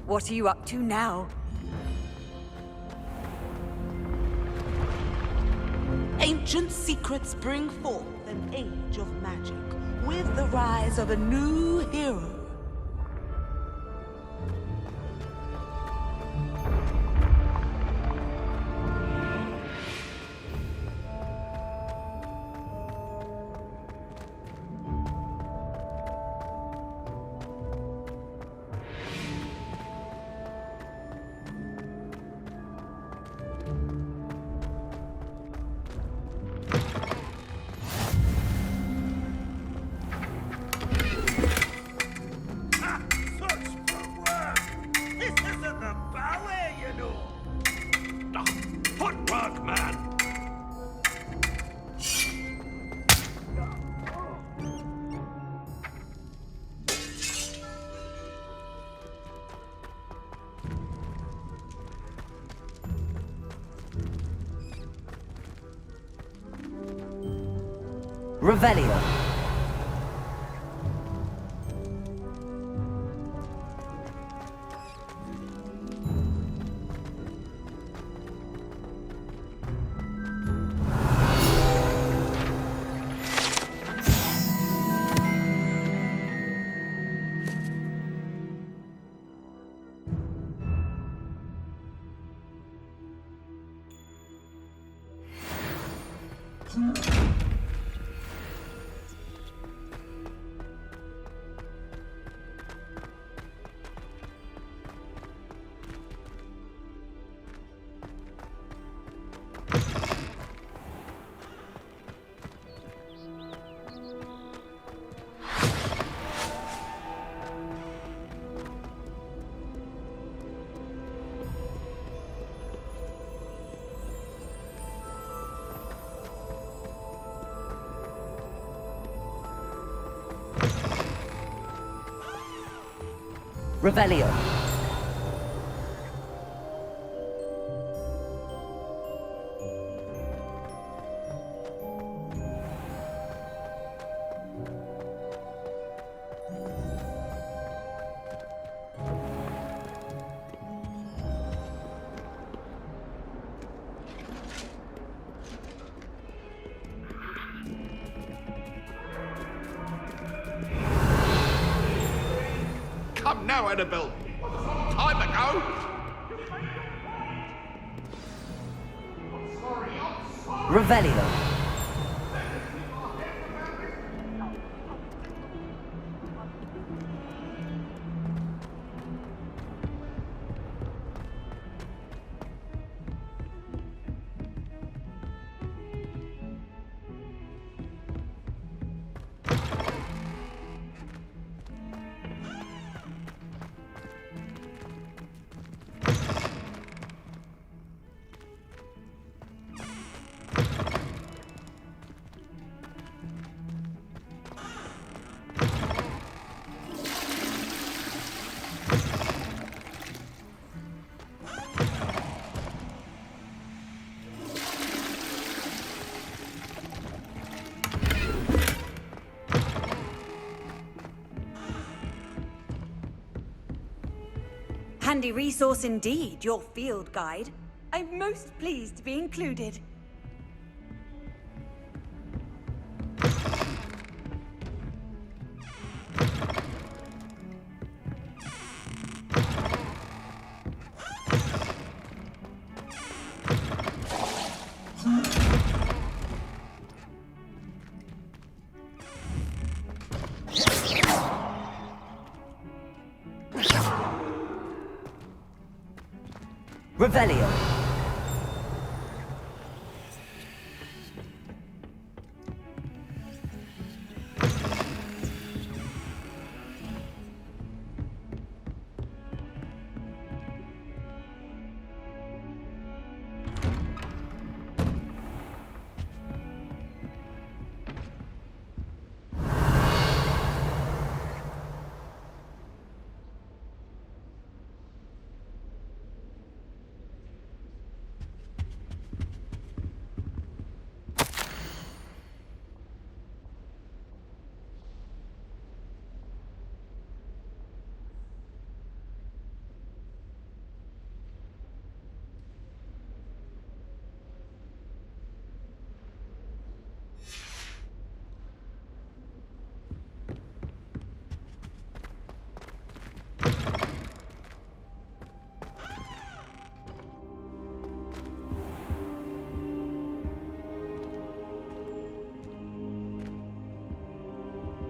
What are you up to now? Ancient secrets bring forth an age of magic, with the rise of a new hero. Revelio. Revelio. Come now, Annabelle. Time to go. Revelio. Handy resource indeed, your field guide. I'm most pleased to be included. Revelio.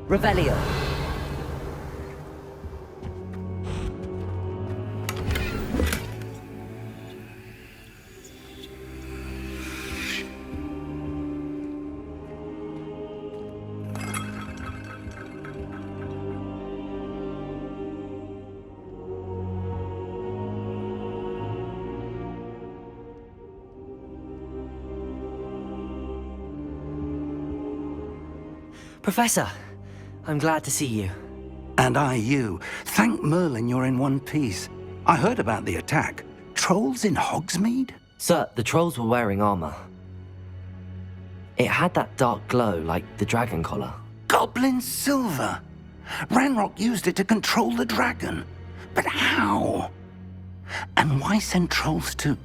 Revelio. Professor, I'm glad to see you. And I you. Thank Merlin you're in one piece. I heard about the attack. Trolls in Hogsmeade? Sir, the trolls were wearing armor. It had that dark glow like the dragon collar. Goblin silver! Ranrock used it to control the dragon. But how? And why send trolls to...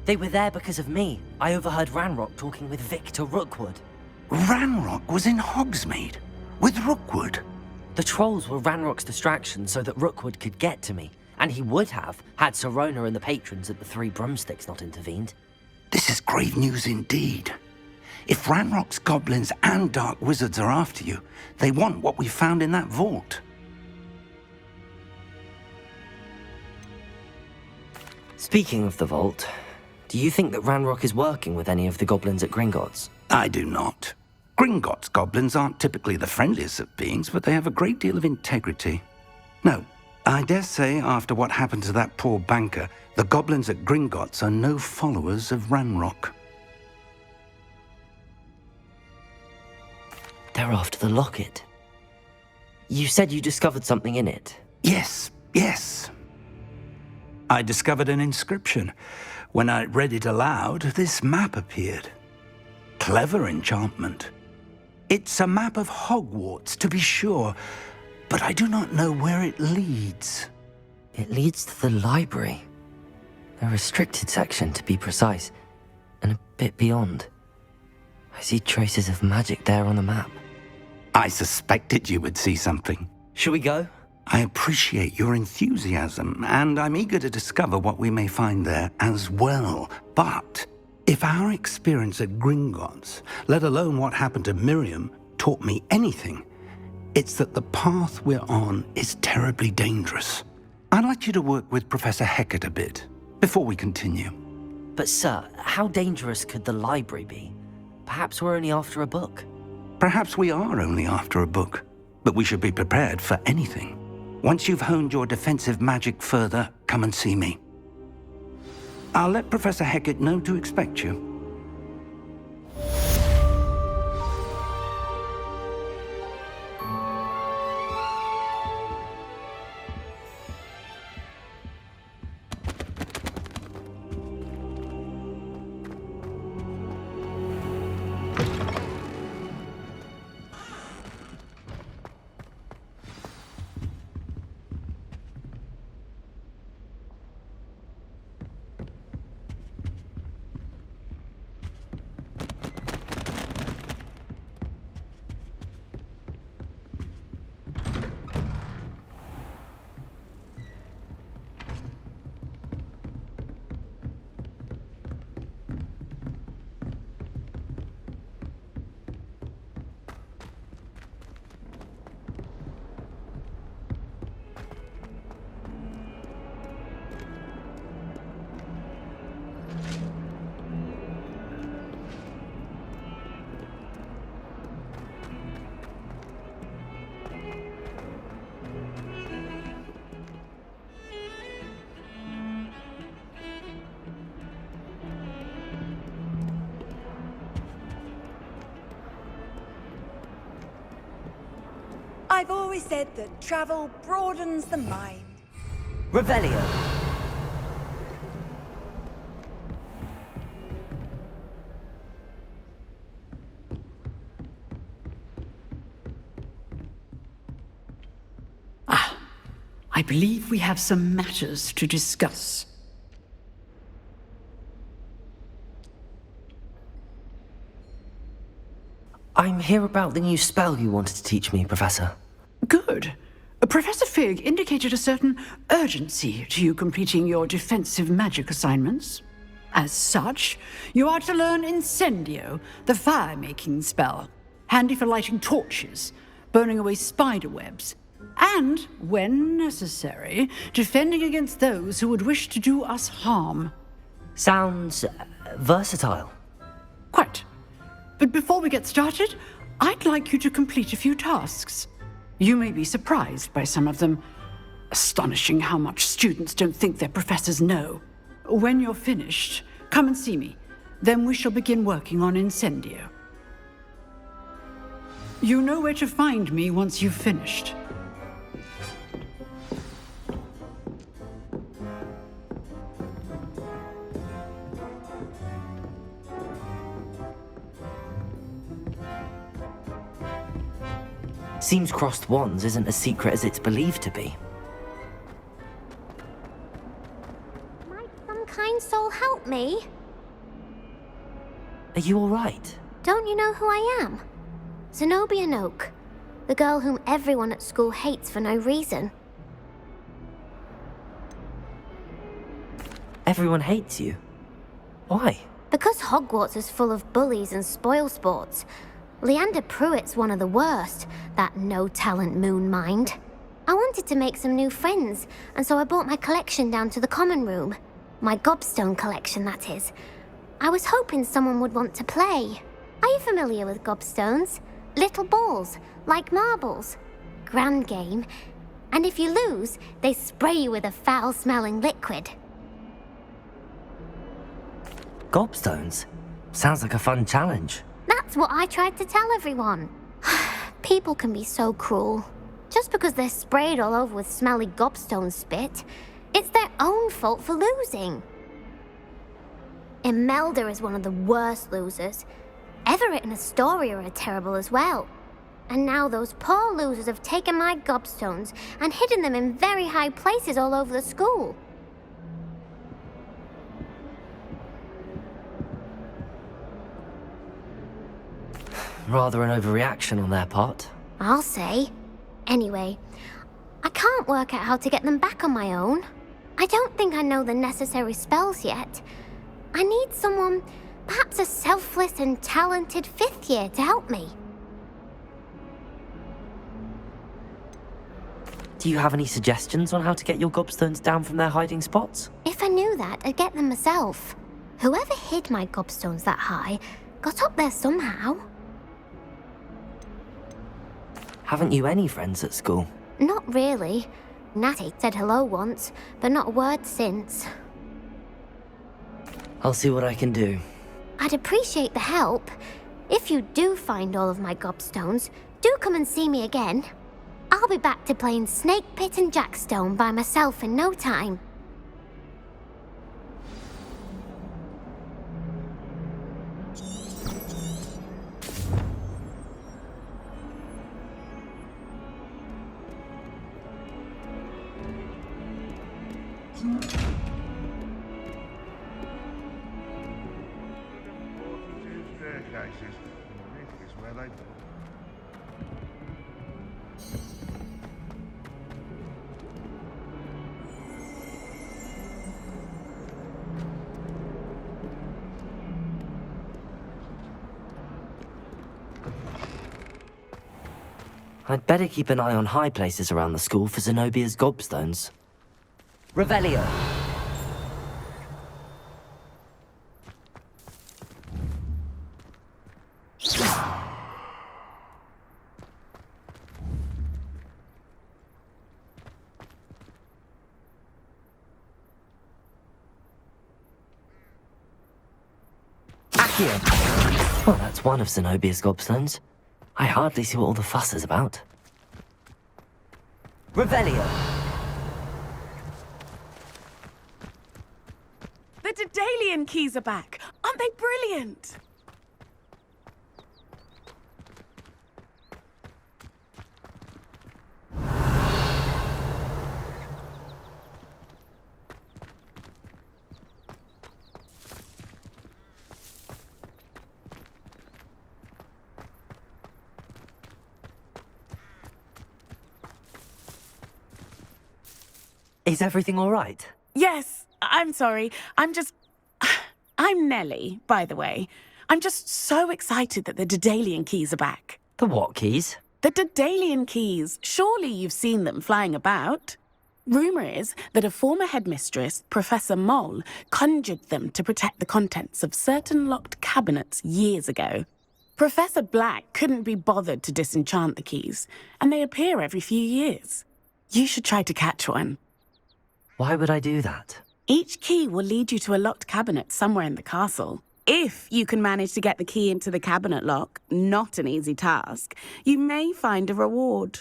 They were there because of me. I overheard Ranrock talking with Victor Rookwood. Ranrock was in Hogsmeade? With Rookwood? The trolls were Ranrock's distraction so that Rookwood could get to me. And he would have, had Sirona and the patrons at the Three Broomsticks not intervened. This is grave news indeed. If Ranrock's goblins and dark wizards are after you, they want what we found in that vault. Speaking of the vault, do you think that Ranrock is working with any of the goblins at Gringotts? I do not. Gringotts goblins aren't typically the friendliest of beings, but they have a great deal of integrity. No, I dare say after what happened to that poor banker, the goblins at Gringotts are no followers of Ranrock. They're after the locket. You said you discovered something in it. Yes. I discovered an inscription. When I read it aloud, this map appeared. Clever enchantment. It's a map of Hogwarts, to be sure, but I do not know where it leads. It leads to the library. The restricted section, to be precise, and a bit beyond. I see traces of magic there on the map. I suspected you would see something. Shall we go? I appreciate your enthusiasm, and I'm eager to discover what we may find there as well. But if our experience at Gringotts, let alone what happened to Miriam, taught me anything, it's that the path we're on is terribly dangerous. I'd like you to work with Professor Hecat a bit before we continue. But sir, how dangerous could the library be? Perhaps we're only after a book. Perhaps we are only after a book, but we should be prepared for anything. Once you've honed your defensive magic further, come and see me. I'll let Professor Hecat know to expect you. I've always said that travel broadens the mind. Revelio. I believe we have some matters to discuss. I'm here about the new spell you wanted to teach me, Professor. Good. Professor Fig indicated a certain urgency to you completing your defensive magic assignments. As such, you are to learn Incendio, the fire-making spell, handy for lighting torches, burning away spider webs, and, when necessary, defending against those who would wish to do us harm. Sounds versatile. Quite. But before we get started, I'd like you to complete a few tasks. You may be surprised by some of them. Astonishing how much students don't think their professors know. When you're finished, come and see me. Then we shall begin working on Incendio. You know where to find me once you've finished. Seems crossed wands isn't as secret as it's believed to be. Might some kind soul help me? Are you alright? Don't you know who I am? Zenobia Noak, the girl whom everyone at school hates for no reason. Everyone hates you. Why? Because Hogwarts is full of bullies and spoilsports. Leander Pruitt's one of the worst, that no-talent moon mind. I wanted to make some new friends, and so I brought my collection down to the common room. My gobstone collection, that is. I was hoping someone would want to play. Are you familiar with gobstones? Little balls, like marbles. Grand game. And if you lose, they spray you with a foul-smelling liquid. Gobstones? Sounds like a fun challenge. That's what I tried to tell everyone. People can be so cruel. Just because they're sprayed all over with smelly gobstone spit, it's their own fault for losing. Imelda is one of the worst losers. Everett and Astoria are terrible as well. And now those poor losers have taken my gobstones and hidden them in very high places all over the school. Rather an overreaction on their part. I'll say. Anyway, I can't work out how to get them back on my own. I don't think I know the necessary spells yet. I need someone, perhaps a selfless and talented fifth year to help me. Do you have any suggestions on how to get your gobstones down from their hiding spots? If I knew that, I'd get them myself. Whoever hid my gobstones that high got up there somehow. Haven't you any friends at school? Not really. Natty said hello once, but not a word since. I'll see what I can do. I'd appreciate the help. If you do find all of my gobstones, do come and see me again. I'll be back to playing Snake Pit and Jackstone by myself in no time. Staircases. This is where they... I'd better keep an eye on high places around the school for Zenobia's gobstones. Revelio! Accio! Well, that's one of Zenobia's gobstones. I hardly see what all the fuss is about. Revelio! The Daedalian keys are back. Aren't they brilliant? Is everything all right? Yes, I'm sorry. I'm Nellie, by the way. I'm just so excited that the Daedalian keys are back. The what keys? The Daedalian keys. Surely you've seen them flying about. Rumour is that a former headmistress, Professor Mole, conjured them to protect the contents of certain locked cabinets years ago. Professor Black couldn't be bothered to disenchant the keys, and they appear every few years. You should try to catch one. Why would I do that? Each key will lead you to a locked cabinet somewhere in the castle. If you can manage to get the key into the cabinet lock, not an easy task, you may find a reward.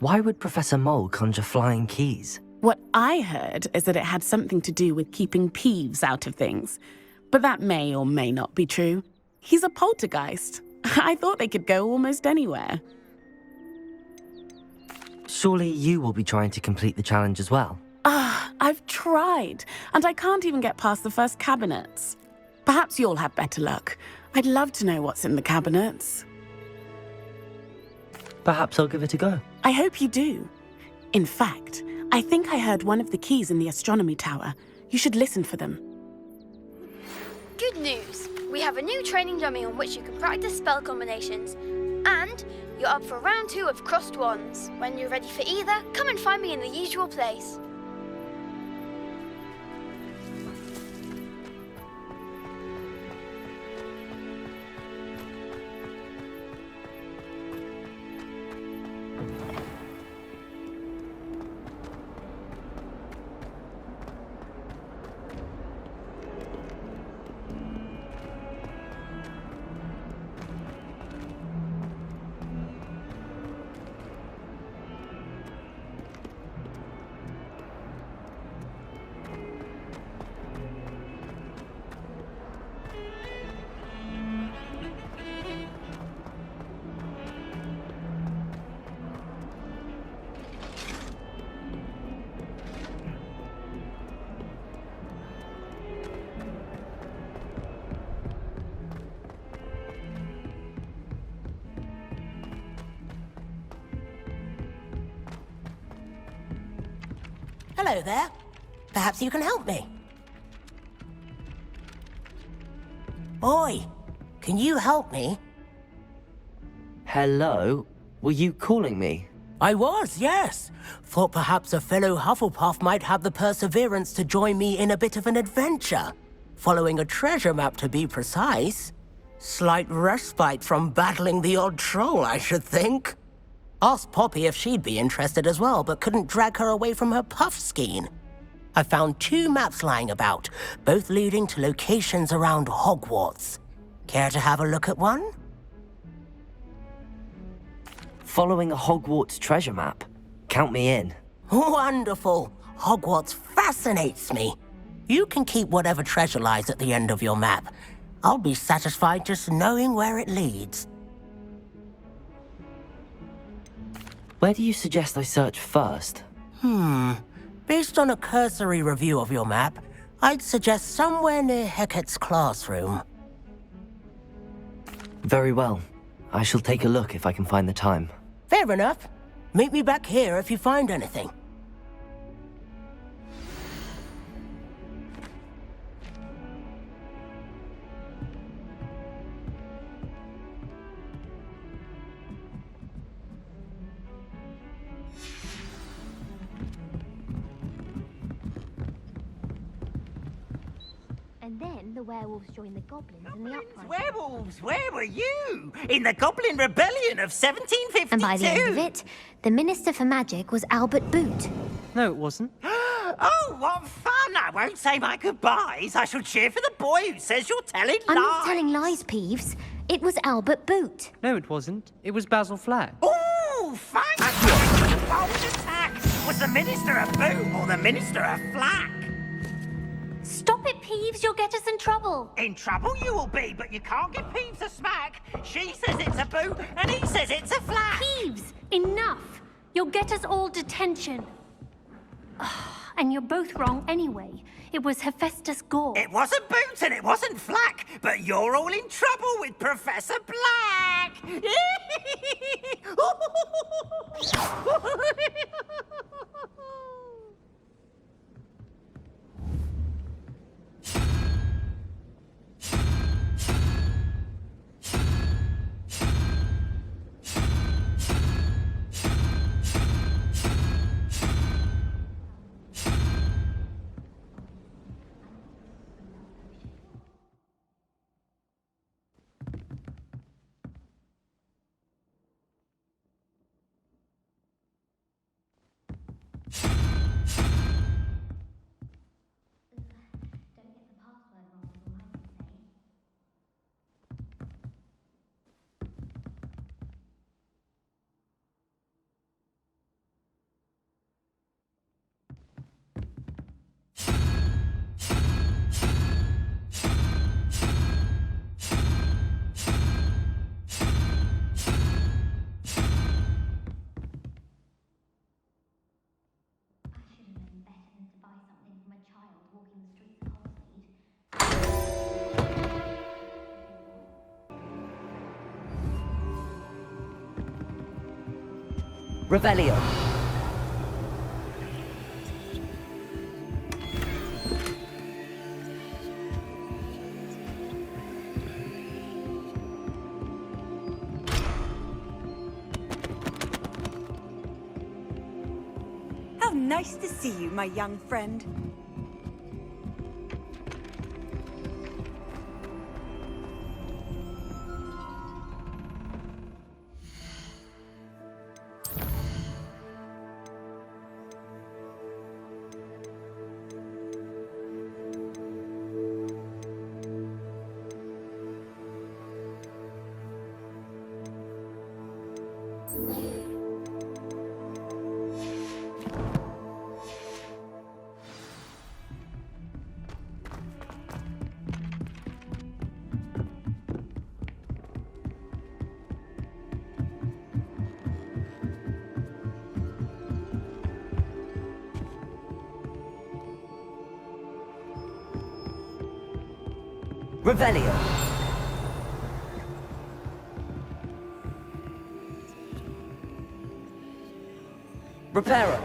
Why would Professor Mole conjure flying keys? What I heard is that it had something to do with keeping Peeves out of things. But that may or may not be true. He's a poltergeist. I thought they could go almost anywhere. Surely you will be trying to complete the challenge as well? I've tried, and I can't even get past the first cabinets. Perhaps you'll have better luck. I'd love to know what's in the cabinets. Perhaps I'll give it a go. I hope you do. In fact, I think I heard one of the keys in the astronomy tower. You should listen for them. Good news! We have a new training dummy on which you can practice spell combinations. And you're up for round 2 of Crossed Wands. When you're ready for either, come and find me in the usual place. Hello there. Perhaps you can help me. Oi, can you help me? Hello? Were you calling me? I was, yes. Thought perhaps a fellow Hufflepuff might have the perseverance to join me in a bit of an adventure. Following a treasure map, to be precise. Slight respite from battling the odd troll, I should think. Asked Poppy if she'd be interested as well, but couldn't drag her away from her puff skein. I found 2 maps lying about, both leading to locations around Hogwarts. Care to have a look at one? Following a Hogwarts treasure map? Count me in. Wonderful. Hogwarts fascinates me. You can keep whatever treasure lies at the end of your map. I'll be satisfied just knowing where it leads. Where do you suggest I search first? Based on a cursory review of your map, I'd suggest somewhere near Hecat's classroom. Very well. I shall take a look if I can find the time. Fair enough. Meet me back here if you find anything. And then the werewolves joined the goblins in the uprising. Werewolves, where were you? In the Goblin Rebellion of 1752? And by the end of it, the Minister for Magic was Albert Boot. No, it wasn't. Oh, what fun! I won't say my goodbyes. I shall cheer for the boy who says you're telling lies. I'm not telling lies, Peeves. It was Albert Boot. No, it wasn't. It was Basil Flack. Ooh, thank you! Bold attack! Was the Minister a boot or the Minister a flack? Stop it, Peeves. You'll get us in trouble. In trouble you will be, but you can't give Peeves a smack. She says it's a boot, and he says it's a flack. Peeves, enough. You'll get us all detention. And you're both wrong anyway. It was Hephaestus Gore. It wasn't boot and it wasn't flack, but you're all in trouble with Professor Black. Revelio. How nice to see you, my young friend. Revelio. Reparo.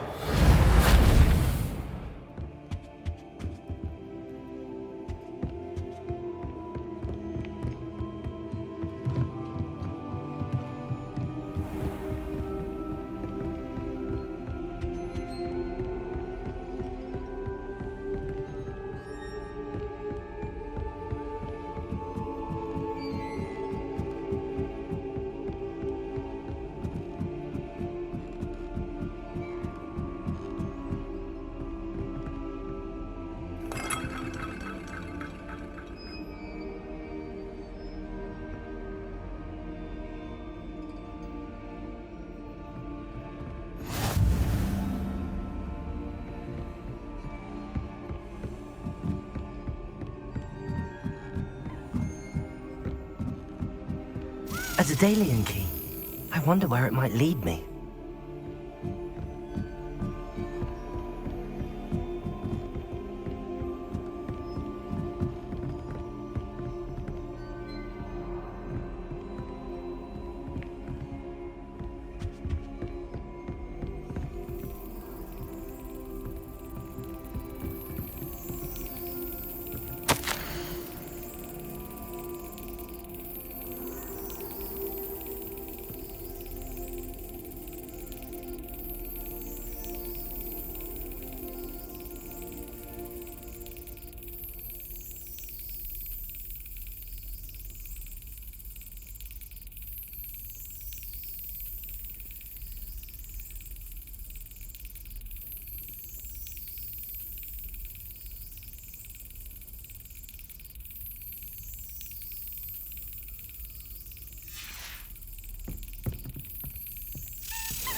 A Zedalian key. I wonder where it might lead me.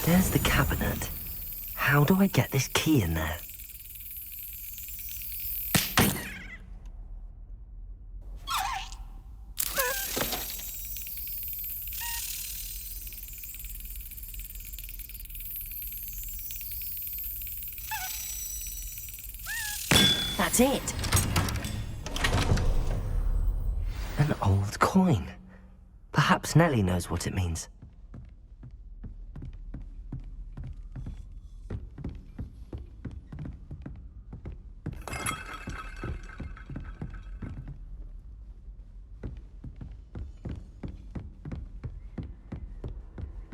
There's the cabinet. How do I get this key in there? That's it. An old coin. Perhaps Nellie knows what it means.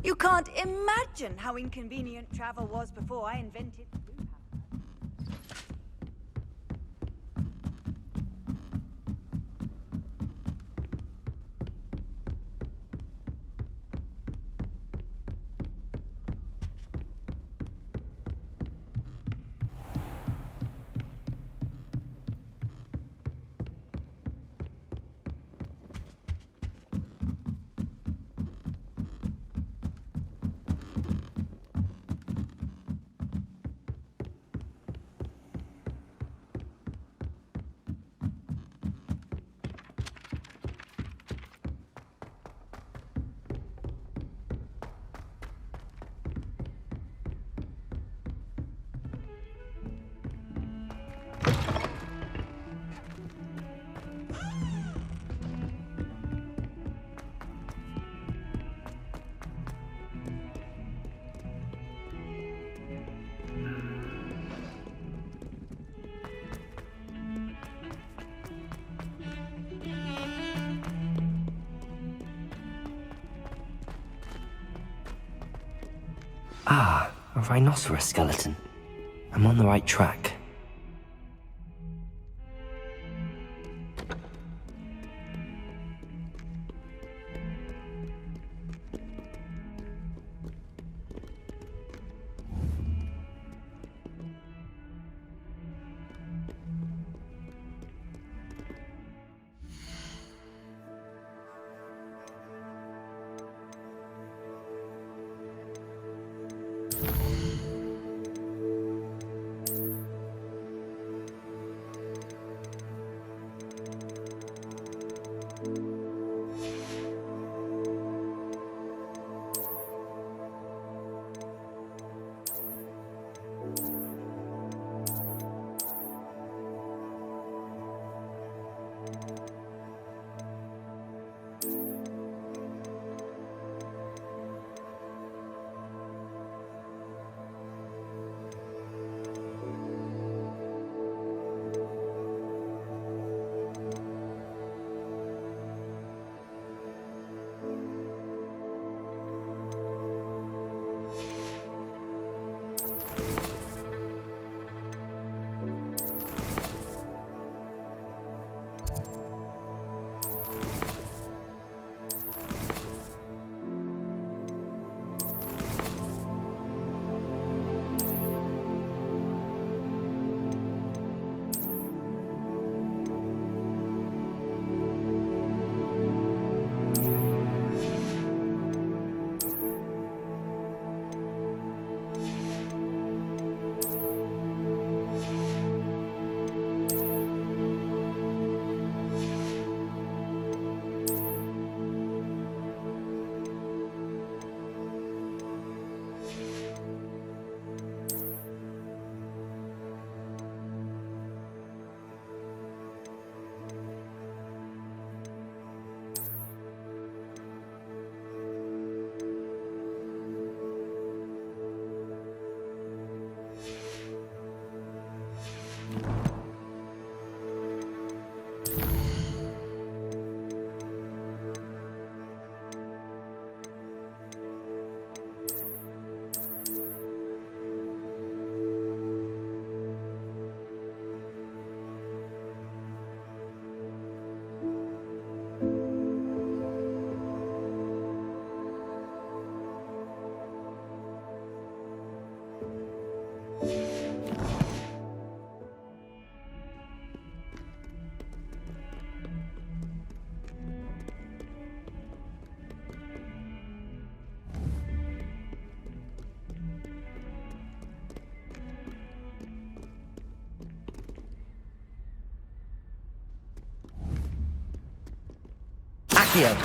You can't imagine how inconvenient travel was before I invented blue power. Ah, a rhinoceros skeleton. I'm on the right track. Accio.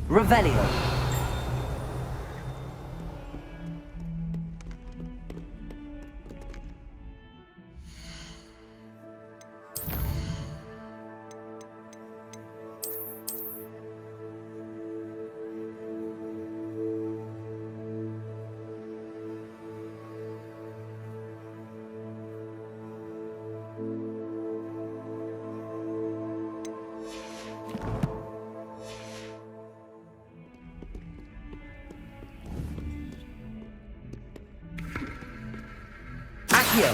Revelio. Accio.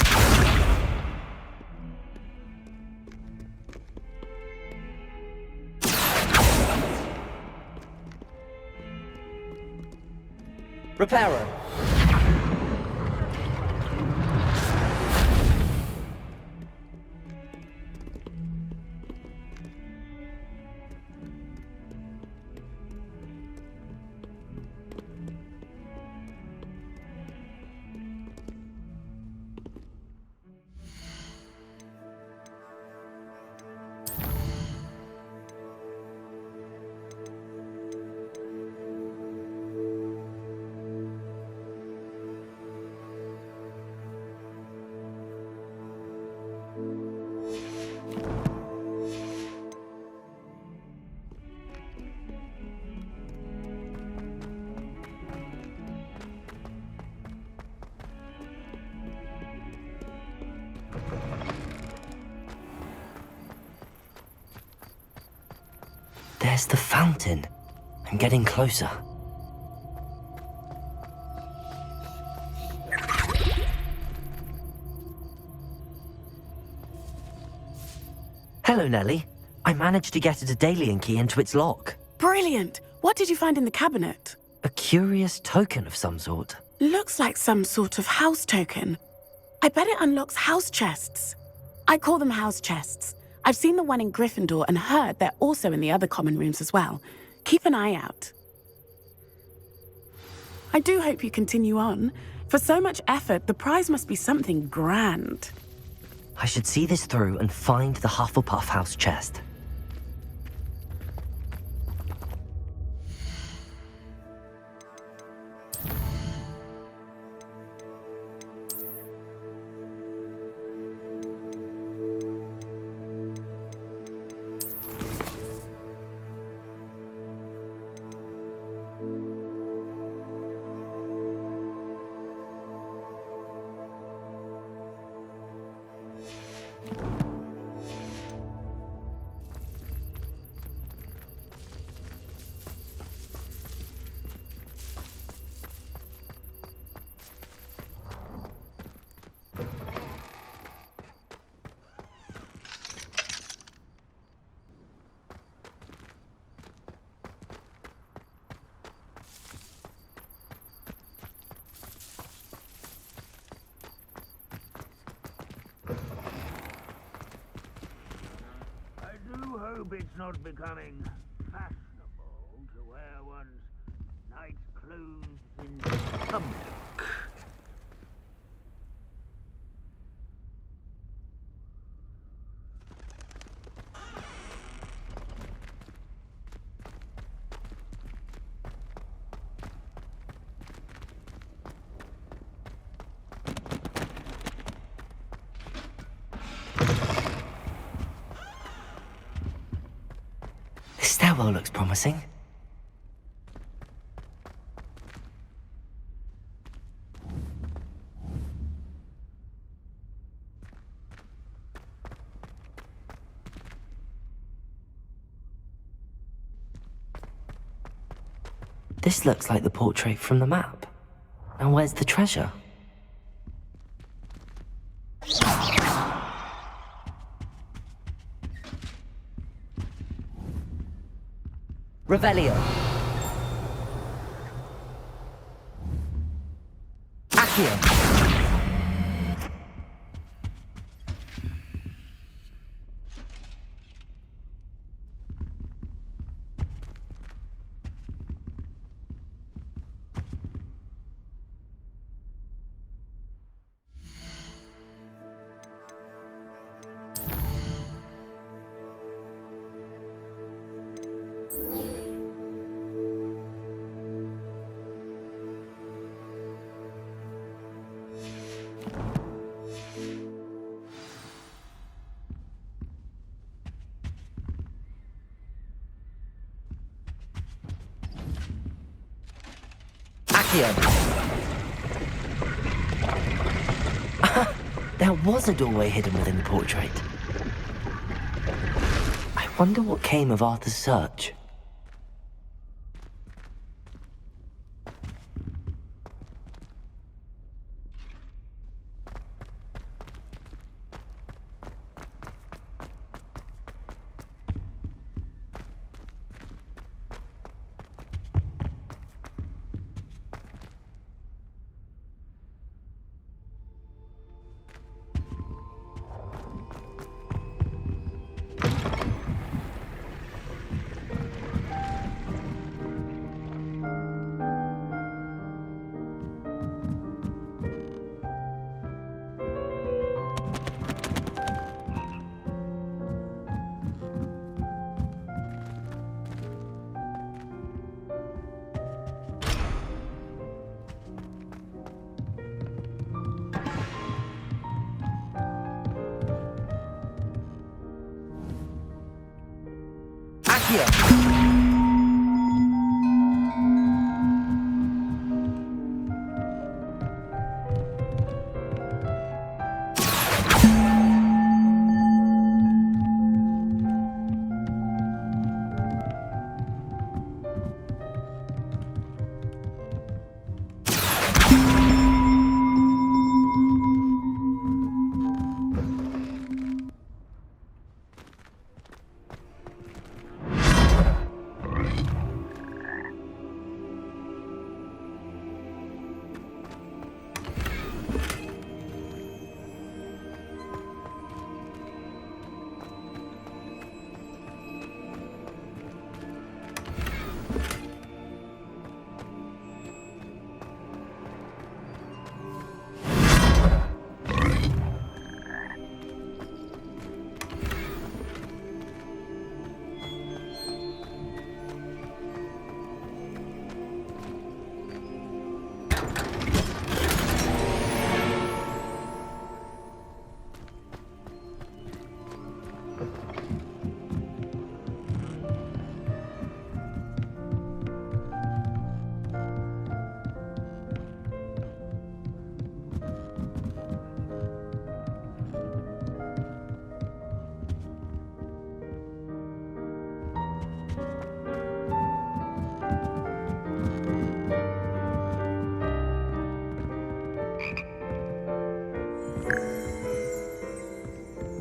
Reparo. There's the fountain. I'm getting closer. Hello, Nellie. I managed to get a Daedalian key into its lock. Brilliant! What did you find in the cabinet? A curious token of some sort. Looks like some sort of house token. I bet it unlocks house chests. I call them house chests. I've seen the one in Gryffindor and heard they're also in the other common rooms as well. Keep an eye out. I do hope you continue on. For so much effort, the prize must be something grand. I should see this through and find the Hufflepuff house chest. I hope it's not becoming fashionable to wear one's night clothes in public. This stairwell looks promising. This looks like the portrait from the map. Now where's the treasure? Revelio. Accio. There was a doorway hidden within the portrait. I wonder what came of Arthur's search.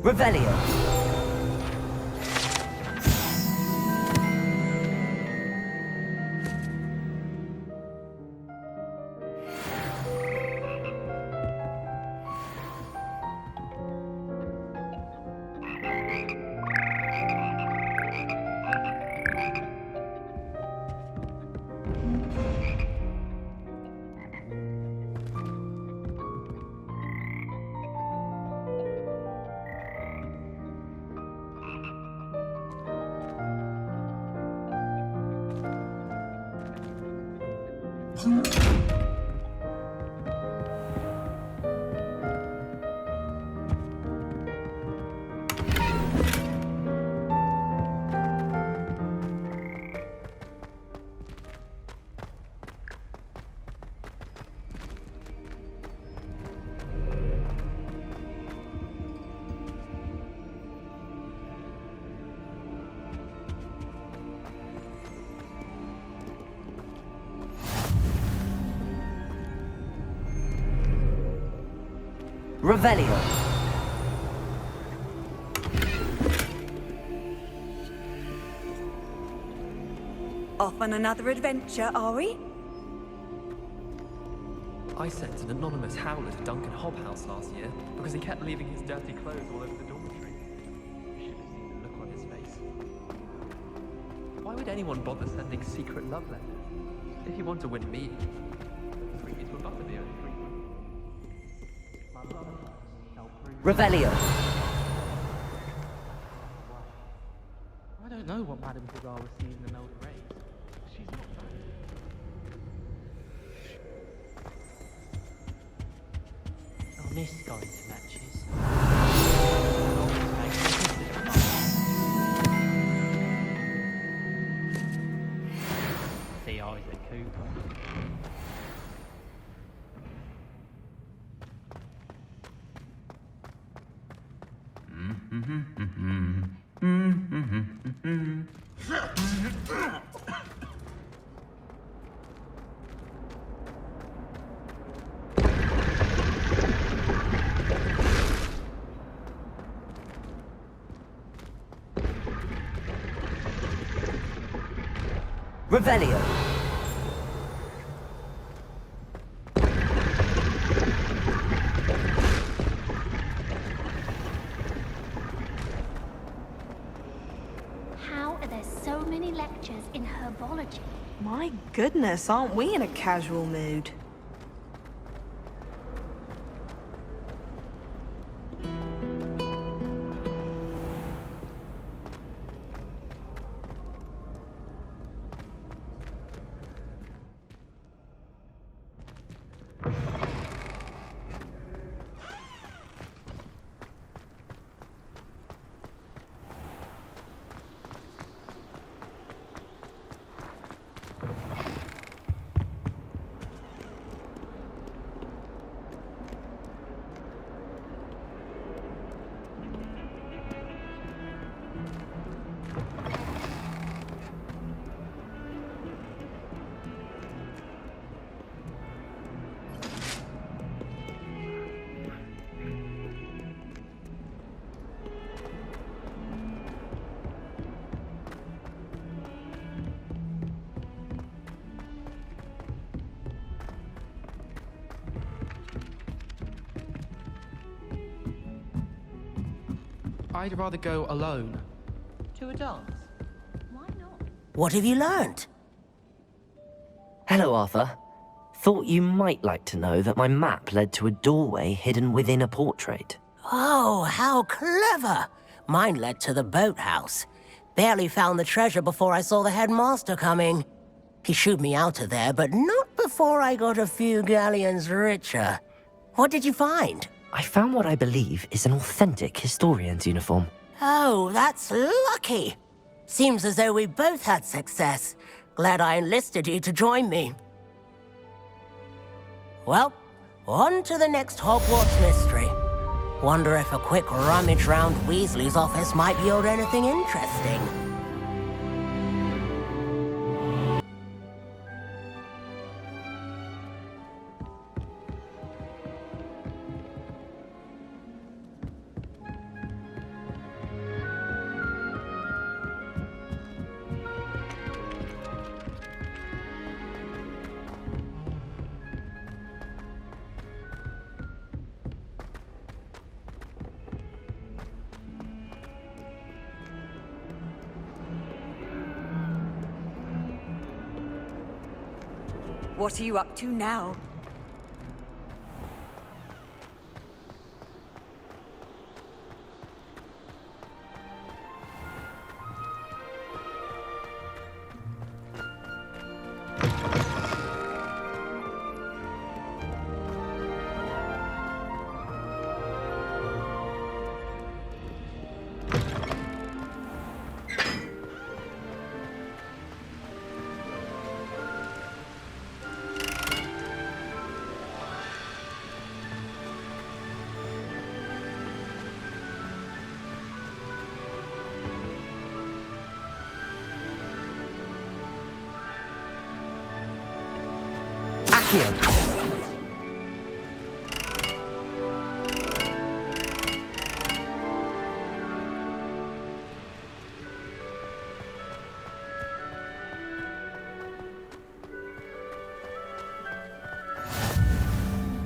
Revelio. Revelio. Off on another adventure, are we? I sent an anonymous howler to Duncan Hobhouse last year because he kept leaving his dirty clothes all over the dormitory. You should have seen the look on his face. Why would anyone bother sending secret love letters? If you want to win me, treat me to a butterbeer and drink. Revelio. I don't know what Madame Cigar received in an old race. She's not bad. I miss going to matches. See, I was at Cooper. Revelio. How are there so many lectures in herbology? My goodness, aren't we in a casual mood? I'd rather go alone. To a dance? Why not? What have you learnt? Hello, Arthur. Thought you might like to know that my map led to a doorway hidden within a portrait. Oh, how clever! Mine led to the boathouse. Barely found the treasure before I saw the headmaster coming. He shooed me out of there, but not before I got a few galleons richer. What did you find? I found what I believe is an authentic historian's uniform. Oh, that's lucky. Seems as though we both had success. Glad I enlisted you to join me. Well, on to the next Hogwarts mystery. Wonder if a quick rummage round Weasley's office might yield anything interesting. What are you up to now?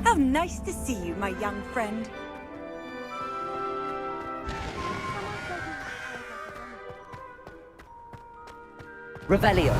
How nice to see you, my young friend. Revelio.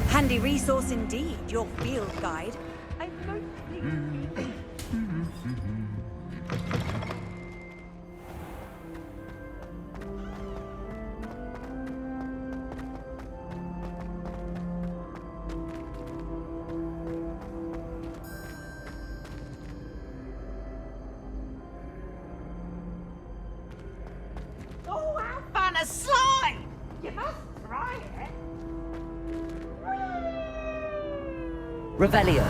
Handy resource indeed, your field guide. I'm most pleased. Oh, how fun a slide! You must try it. Revelio.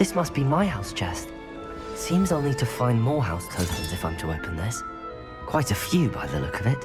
This must be my house chest. Seems I'll need to find more house tokens if I'm to open this. Quite a few by the look of it.